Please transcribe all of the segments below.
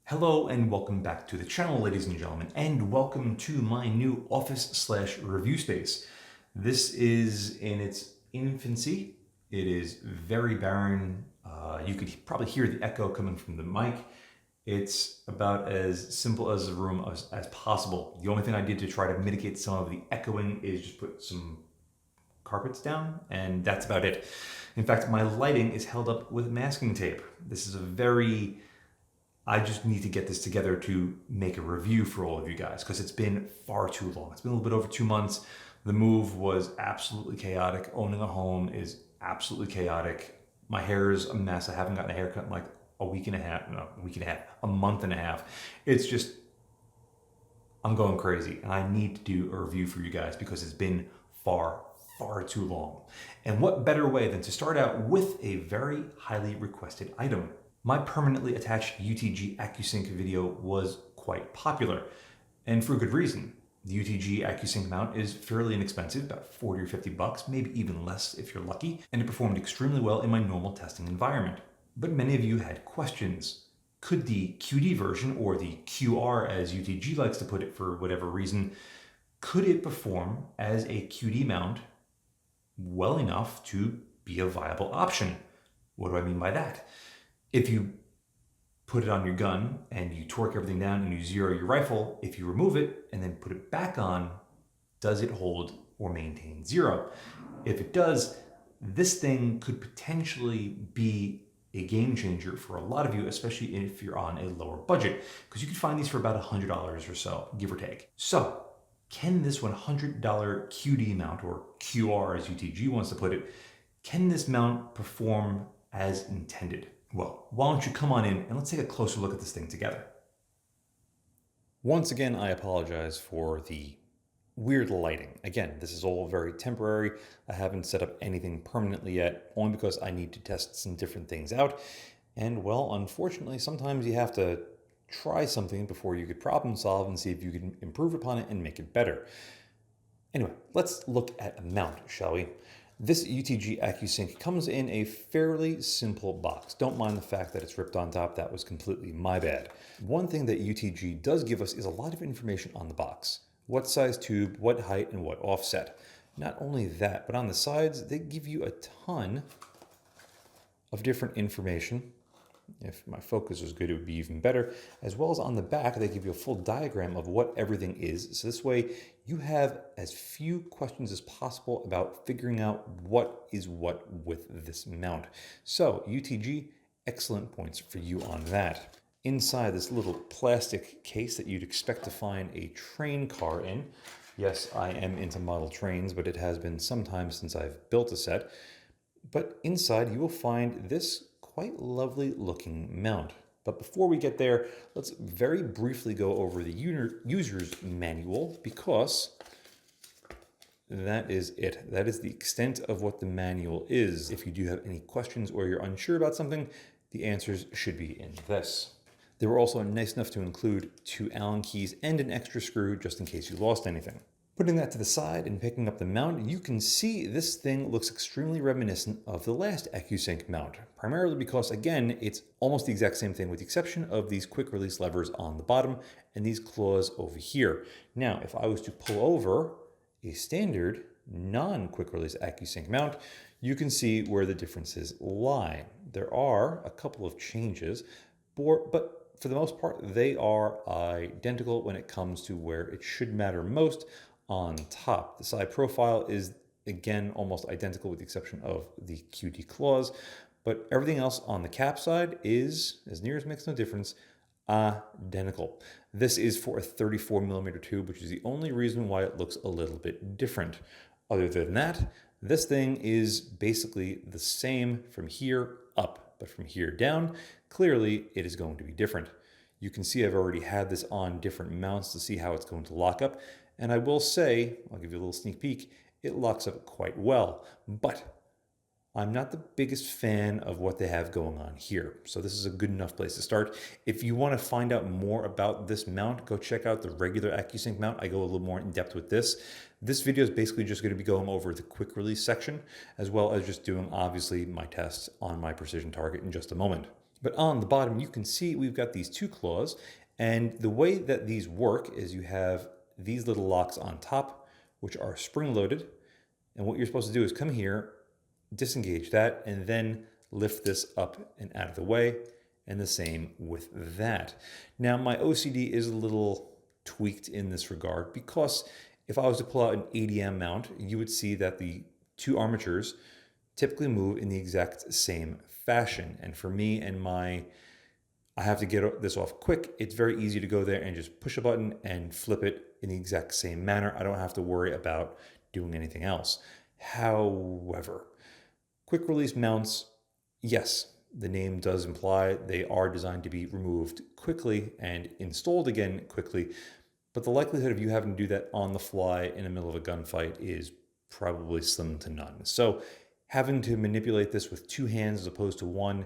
Hello and welcome back to the channel, ladies and gentlemen, and welcome to my new office/review space. This is in its infancy. It is very barren. You could probably hear the echo coming from the mic. It's about as simple as a room as possible. The only thing I did to try to mitigate some of the echoing is just put some carpets down, and that's about it. In fact, my lighting is held up with masking tape. This is I just need to get this together to make a review for all of you guys because it's been far too long. It's been a little bit over 2 months. The move was absolutely chaotic. Owning a home is absolutely chaotic. My hair is a mess. I haven't gotten a haircut in like a month and a half. It's just, I'm going crazy and I need to do a review for you guys because it's been far too long. And what better way than to start out with a very highly requested item. My permanently attached UTG Accu-Sync video was quite popular, and for good reason. The UTG Accu-Sync mount is fairly inexpensive, about 40 or 50 bucks, maybe even less if you're lucky, and it performed extremely well in my normal testing environment. But many of you had questions. Could the QD version, or the QR as UTG likes to put it for whatever reason, could it perform as a QD mount well enough to be a viable option? What do I mean by that? If you put it on your gun and you torque everything down and you zero your rifle, if you remove it and then put it back on, does it hold or maintain zero? If it does, this thing could potentially be a game changer for a lot of you, especially if you're on a lower budget, because you can find these for about $100 or so, give or take. So, can this $100 QD mount, or QR as UTG wants to put it, can this mount perform as intended? Well, why don't you come on in and let's take a closer look at this thing together. Once again, I apologize for the weird lighting. Again, this is all very temporary. I haven't set up anything permanently yet, only because I need to test some different things out. And well, unfortunately, sometimes you have to try something before you could problem solve and see if you can improve upon it and make it better. Anyway, let's look at a mount, shall we? This UTG Accu-Sync comes in a fairly simple box. Don't mind the fact that it's ripped on top. That was completely my bad. One thing that UTG does give us is a lot of information on the box. What size tube, what height, and what offset. Not only that, but on the sides, they give you a ton of different information. If my focus was good, it would be even better. As well as on the back, they give you a full diagram of what everything is. So this way you have as few questions as possible about figuring out what is what with this mount. So UTG, excellent points for you on that. Inside this little plastic case that you'd expect to find a train car in. Yes, I am into model trains, but it has been some time since I've built a set. But inside you will find this quite lovely looking mount. But before we get there, let's very briefly go over the user's manual, because that is it. That is the extent of what the manual is. If you do have any questions or you're unsure about something, the answers should be in this. They were also nice enough to include 2 Allen keys and an extra screw just in case you lost anything. Putting that to the side and picking up the mount, you can see this thing looks extremely reminiscent of the last Accu-Sync mount, primarily because, again, it's almost the exact same thing with the exception of these quick release levers on the bottom and these claws over here. Now, if I was to pull over a standard non-quick release Accu-Sync mount, you can see where the differences lie. There are a couple of changes, but for the most part, they are identical when it comes to where it should matter most. On top, the side profile is again almost identical with the exception of the QD claws, but everything else on the cap side is, as near as makes no difference, identical. This is for a 34mm tube, which is the only reason why it looks a little bit different. Other than that, this thing is basically the same from here up, but from here down, clearly it is going to be different. You can see I've already had this on different mounts to see how it's going to lock up. And I will say, I'll give you a little sneak peek, it locks up quite well, but I'm not the biggest fan of what they have going on here. So this is a good enough place to start. If you want to find out more about this mount, go check out the regular Accu-Sync mount. I go a little more in depth with this. This video is basically just going to be going over the quick release section, as well as just doing obviously my tests on my precision target in just a moment. But on the bottom, you can see we've got these two claws. And the way that these work is you have these little locks on top, which are spring-loaded. And what you're supposed to do is come here, disengage that, and then lift this up and out of the way. And the same with that. Now, my OCD is a little tweaked in this regard because if I was to pull out an ADM mount, you would see that the two armatures typically move in the exact same fashion. And for me and I have to get this off quick. It's very easy to go there and just push a button and flip it in the exact same manner. I don't have to worry about doing anything else. However, quick release mounts, yes, the name does imply they are designed to be removed quickly and installed again quickly, but the likelihood of you having to do that on the fly in the middle of a gunfight is probably slim to none. So having to manipulate this with two hands as opposed to one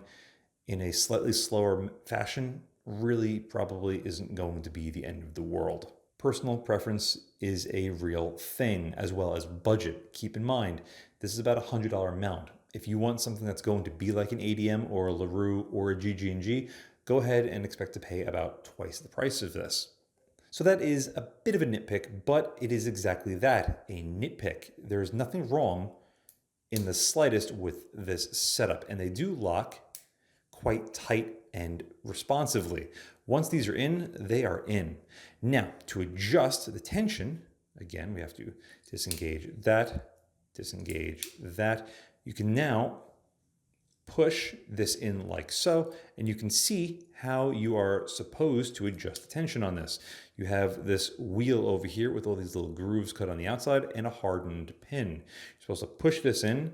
in a slightly slower fashion really probably isn't going to be the end of the world. Personal preference is a real thing, as well as budget. Keep in mind, this is about a $100 mount. If you want something that's going to be like an ADM or a LaRue or a GG&G, go ahead and expect to pay about twice the price of this. So that is a bit of a nitpick, but it is exactly that, a nitpick. There's nothing wrong in the slightest with this setup, and they do lock quite tight and responsively. Once these are in, they are in. Now, to adjust the tension, again, we have to disengage that. You can now push this in like so, and you can see how you are supposed to adjust the tension on this. You have this wheel over here with all these little grooves cut on the outside and a hardened pin. You're supposed to push this in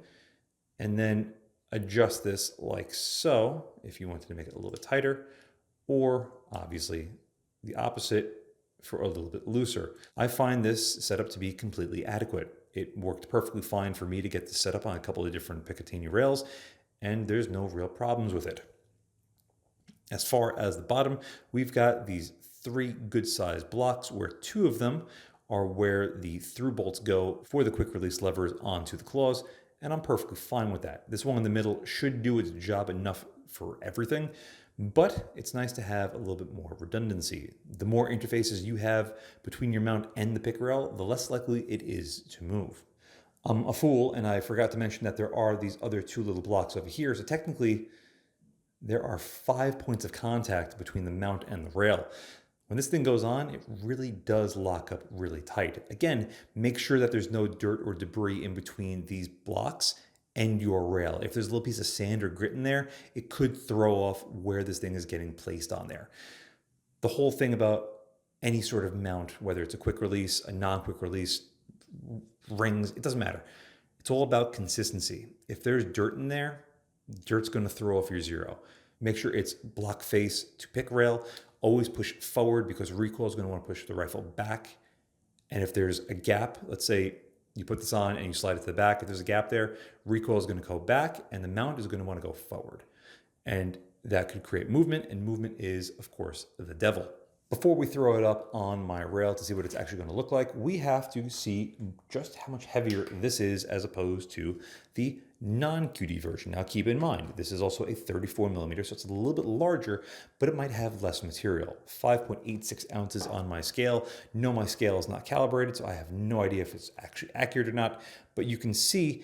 and then adjust this like so if you wanted to make it a little bit tighter, or obviously the opposite for a little bit looser. I find this setup to be completely adequate. It worked perfectly fine for me to get this set up on a couple of different Picatinny rails, and there's no real problems with it. As far as the bottom, we've got these three good sized blocks where two of them are where the through bolts go for the quick release levers onto the claws, and I'm perfectly fine with that. This one in the middle should do its job enough for everything, but it's nice to have a little bit more redundancy. The more interfaces you have between your mount and the pick rail, the less likely it is to move. I'm a fool, and I forgot to mention that there are these other two little blocks over here. So technically, there are 5 points of contact between the mount and the rail. When this thing goes on, it really does lock up really tight. Again, make sure that there's no dirt or debris in between these blocks and your rail. If there's a little piece of sand or grit in there, it could throw off where this thing is getting placed on there. The whole thing about any sort of mount, whether it's a quick release, a non-quick release, rings, it doesn't matter. It's all about consistency. If there's dirt in there, dirt's going to throw off your zero. Make sure it's block face to pick rail. Always push forward because recoil is going to want to push the rifle back. And if there's a gap, let's say you put this on and you slide it to the back, if there's a gap there, recoil is going to go back and the mount is going to want to go forward. And that could create movement, and movement is, of course, the devil. Before we throw it up on my rail to see what it's actually going to look like, we have to see just how much heavier this is as opposed to the non-QD version. Now keep in mind, this is also a 34 millimeter, so it's a little bit larger, but it might have less material. 5.86 ounces on my scale. No, my scale is not calibrated, so I have no idea if it's actually accurate or not, but you can see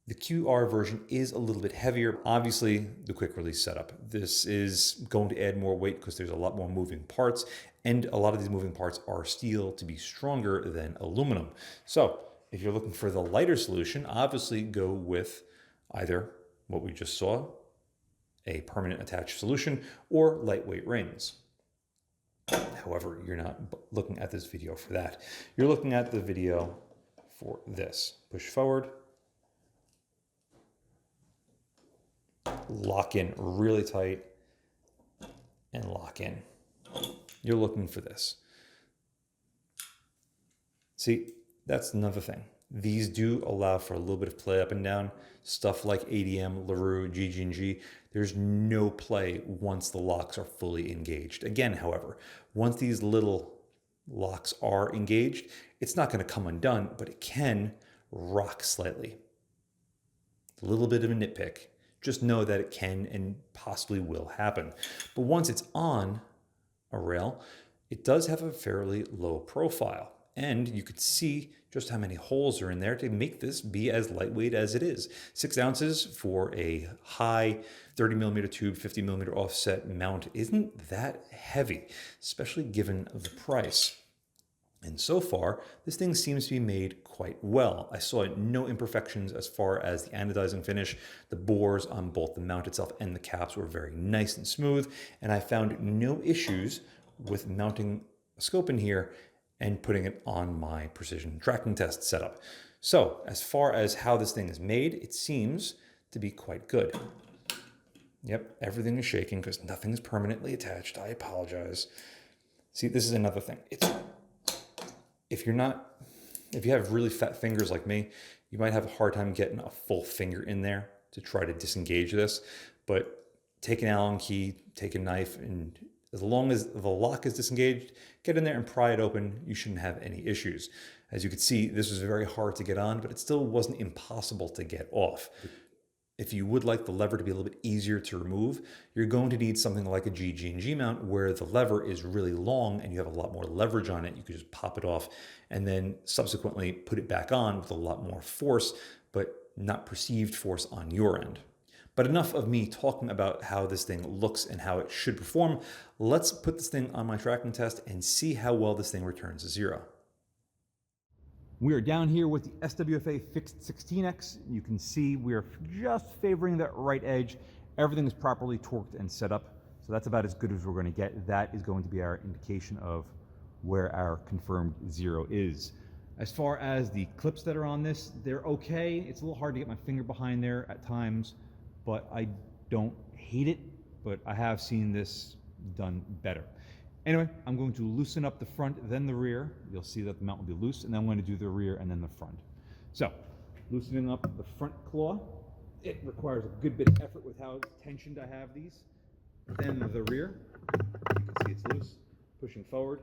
the QR version is a little bit heavier. Obviously, the quick release setup. This is going to add more weight because there's a lot more moving parts, and a lot of these moving parts are steel to be stronger than aluminum. So if you're looking for the lighter solution, obviously go with either what we just saw, a permanent attached solution, or lightweight rings. However, you're not looking at this video for that. You're looking at the video for this. Push forward, lock in really tight, and lock in. You're looking for this. See, that's another thing. These do allow for a little bit of play up and down. Stuff like ADM, LaRue, GG&G, there's no play once the locks are fully engaged. Again, however, once these little locks are engaged, it's not going to come undone, but it can rock slightly. A little bit of a nitpick. just know that it can and possibly will happen. But once it's on a rail, it does have a fairly low profile. And you could see just how many holes are in there to make this be as lightweight as it is. 6 ounces for a high 30 millimeter tube, 50 millimeter offset mount isn't that heavy, especially given the price. And so far, this thing seems to be made quite well. I saw no imperfections as far as the anodizing finish. The bores on both the mount itself and the caps were very nice and smooth, and I found no issues with mounting a scope in here and putting it on my precision tracking test setup. So as far as how this thing is made, it seems to be quite good. Yep, everything is shaking because nothing is permanently attached. I apologize. See, this is another thing. If you have really fat fingers like me, you might have a hard time getting a full finger in there to try to disengage this. But take an Allen key, take a knife, and as long as the lock is disengaged, get in there and pry it open. You shouldn't have any issues. As you can see, this was very hard to get on, but it still wasn't impossible to get off. If you would like the lever to be a little bit easier to remove, you're going to need something like a GG&G mount where the lever is really long and you have a lot more leverage on it. You could just pop it off and then subsequently put it back on with a lot more force, but not perceived force on your end. But enough of me talking about how this thing looks and how it should perform. Let's put this thing on my tracking test and see how well this thing returns to zero. We are down here with the SWFA fixed 16X. You can see we're just favoring that right edge. Everything is properly torqued and set up. So that's about as good as we're going to get. That is going to be our indication of where our confirmed zero is. As far as the clips that are on this, they're okay. It's a little hard to get my finger behind there at times, but I don't hate it, but I have seen this done better. Anyway, I'm going to loosen up the front, then the rear. You'll see that the mount will be loose, and then I'm going to do the rear and then the front. So, loosening up the front claw, it requires a good bit of effort with how tensioned I have these. Then the rear, you can see it's loose. Pushing forward,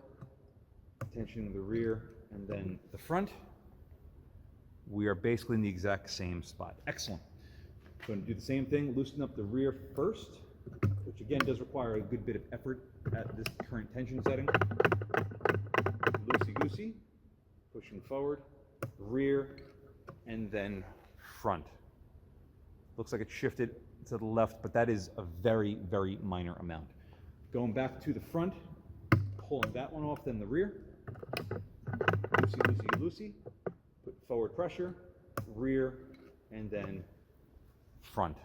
tensioning the rear, and then the front. We are basically in the exact same spot. Excellent. Going to do the same thing, loosen up the rear first, which again does require a good bit of effort at this current tension setting. Loosey-goosey, pushing forward, rear, and then front. Looks like it shifted to the left, but that is a very, very minor amount. Going back to the front, pulling that one off, then the rear. Loosey-goosey-loosey, put forward pressure, rear, and then front.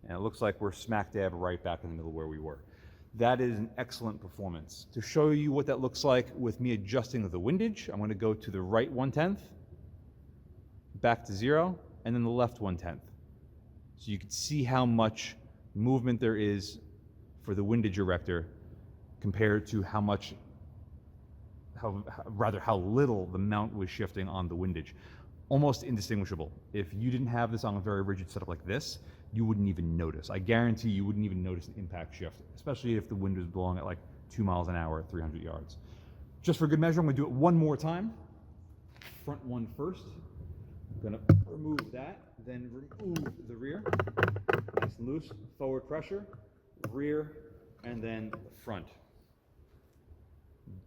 And it looks like we're smack dab right back in the middle where we were. That is an excellent performance. To show you what that looks like with me adjusting the windage, I'm going to go to the right 1/10, back to 0, and then the left 1/10. So you can see how much movement there is for the windage erector compared to how little the mount was shifting on the windage. Almost indistinguishable. If you didn't have this on a very rigid setup like this, you wouldn't even notice. I guarantee you wouldn't even notice an impact shift, especially if the wind was blowing at like 2 miles an hour at 300 yards. Just for good measure, I'm going to do it one more time. Front one first. I'm going to remove that, then remove the rear. Nice and loose. Forward pressure, rear, and then the front.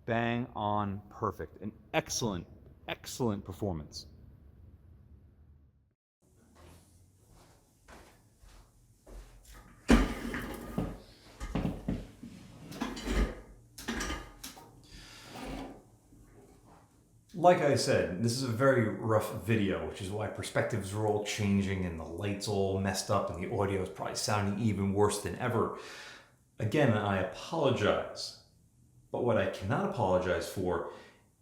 Bang on perfect. An excellent, excellent performance. Like I said, this is a very rough video, which is why perspectives are all changing and the light's all messed up and the audio is probably sounding even worse than ever. Again, I apologize, but what I cannot apologize for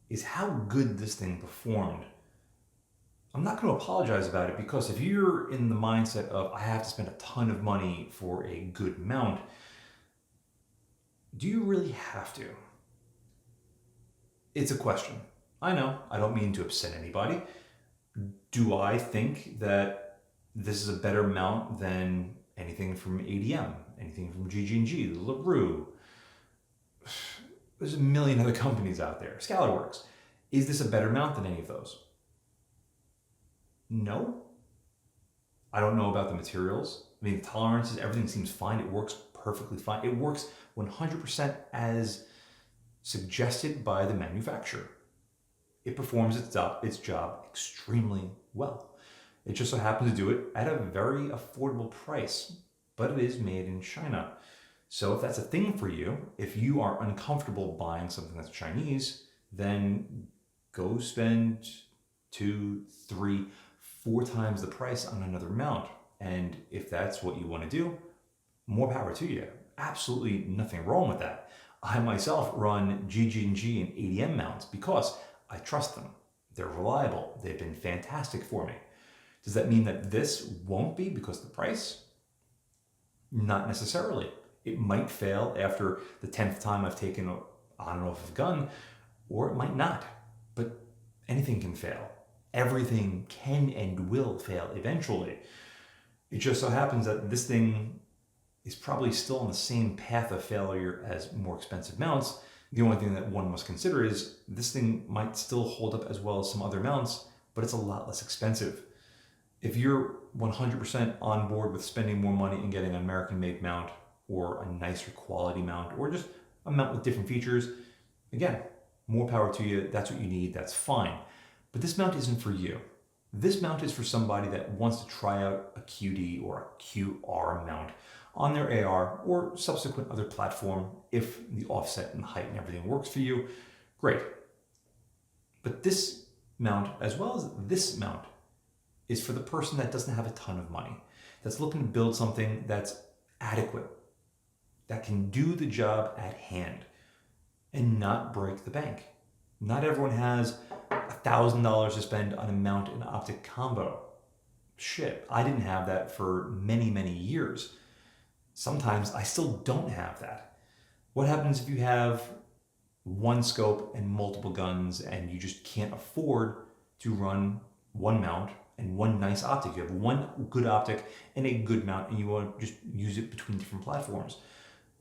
is how good this thing performed. I'm not going to apologize about it because if you're in the mindset of I have to spend a ton of money for a good mount, do you really have to? It's a question. I know, I don't mean to upset anybody. Do I think that this is a better mount than anything from ADM, anything from GG&G, LaRue? There's a million other companies out there. Scalarworks. Is this a better mount than any of those? No. I don't know about the materials. I mean, the tolerances, everything seems fine. It works perfectly fine. It works 100% as suggested by the manufacturer. It performs its job extremely well. It just so happens to do it at a very affordable price, but it is made in China. So if that's a thing for you, if you are uncomfortable buying something that's Chinese, then go spend 2, 3, 4 times the price on another mount. And if that's what you want to do, more power to you. Absolutely nothing wrong with that. I myself run GG&G and ADM mounts because I trust them. They're reliable. They've been fantastic for me. Does that mean that this won't be because of the price? Not necessarily. It might fail after the 10th time I've taken on and off of a gun, or it might not. But anything can fail. Everything can and will fail eventually. It just so happens that this thing is probably still on the same path of failure as more expensive mounts. The only thing that one must consider is this thing might still hold up as well as some other mounts, but it's a lot less expensive. If you're 100% on board with spending more money and getting an American-made mount or a nicer quality mount or just a mount with different features, again, more power to you. That's what you need. That's fine. But this mount isn't for you. This mount is for somebody that wants to try out a QD or a QR mount on their AR or subsequent other platform. If the offset and height and everything works for you, great. But this mount, as well as this mount, is for the person that doesn't have a ton of money, that's looking to build something that's adequate, that can do the job at hand and not break the bank. Not everyone has $1,000 to spend on a mount and optic combo. Shit, I didn't have that for many, many years. Sometimes I still don't have that. What happens if you have one scope and multiple guns and you just can't afford to run one mount and one nice optic? You have one good optic and a good mount and you want to just use it between different platforms.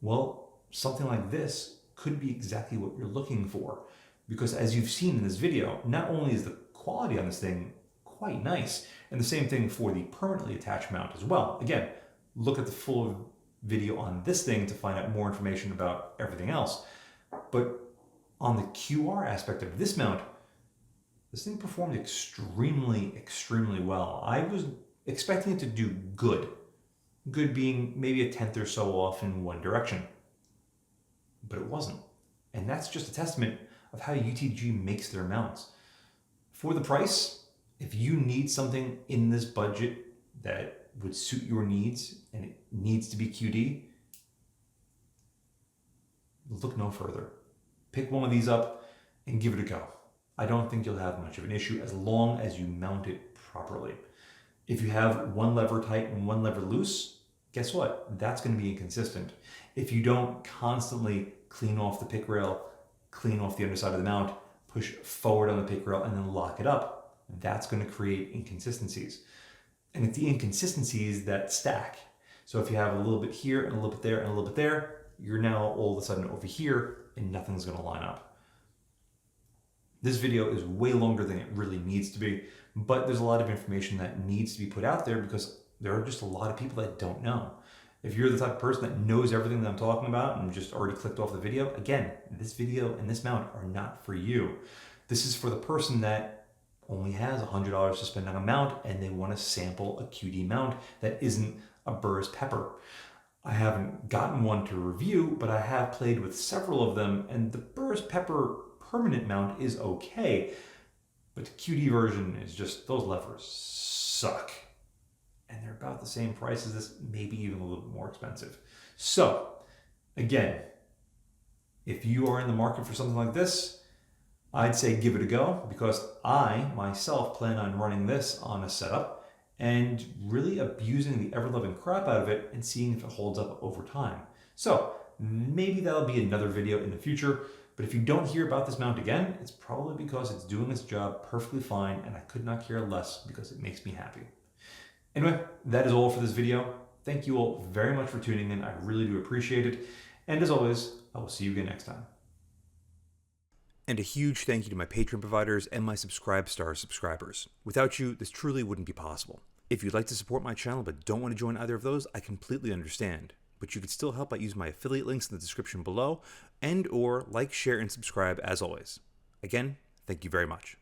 Well, something like this could be exactly what you're looking for, because as you've seen in this video, not only is the quality on this thing quite nice, and the same thing for the permanently attached mount as well. Again, look at the full video on this thing to find out more information about everything else. But on the QR aspect of this mount, this thing performed extremely, extremely well. I was expecting it to do good. Good being maybe a tenth or so off in one direction. But it wasn't. And that's just a testament of how UTG makes their mounts. For the price, if you need something in this budget that would suit your needs and it needs to be QD, look no further. Pick one of these up and give it a go. I don't think you'll have much of an issue as long as you mount it properly. If you have one lever tight and one lever loose, guess what? That's going to be inconsistent. If you don't constantly clean off the pick rail, clean off the underside of the mount, push forward on the pick rail, and then lock it up, that's going to create inconsistencies. And it's the inconsistencies that stack. So if you have a little bit here and a little bit there and a little bit there, you're now all of a sudden over here and nothing's going to line up. This video is way longer than it really needs to be, but there's a lot of information that needs to be put out there because there are just a lot of people that don't know. If you're the type of person that knows everything that I'm talking about and just already clicked off the video, again, this video and this mount are not for you. This is for the person that only has $100 to spend on a mount and they want to sample a QD mount that isn't a Burris Pepper. I haven't gotten one to review, but I have played with several of them, and the Burris Pepper permanent mount is okay, but the QD version is just, those levers suck. And they're about the same price as this, maybe even a little bit more expensive. So, again, if you are in the market for something like this, I'd say give it a go, because I myself plan on running this on a setup and really abusing the ever-loving crap out of it and seeing if it holds up over time. So maybe that'll be another video in the future, but if you don't hear about this mount again, it's probably because it's doing its job perfectly fine and I could not care less because it makes me happy. Anyway, that is all for this video. Thank you all very much for tuning in. I really do appreciate it. And as always, I will see you again next time. And a huge thank you to my Patreon providers and my Subscribe Star subscribers. Without you, this truly wouldn't be possible. If you'd like to support my channel but don't want to join either of those, I completely understand. But you can still help by using my affiliate links in the description below and or like, share, and subscribe as always. Again, thank you very much.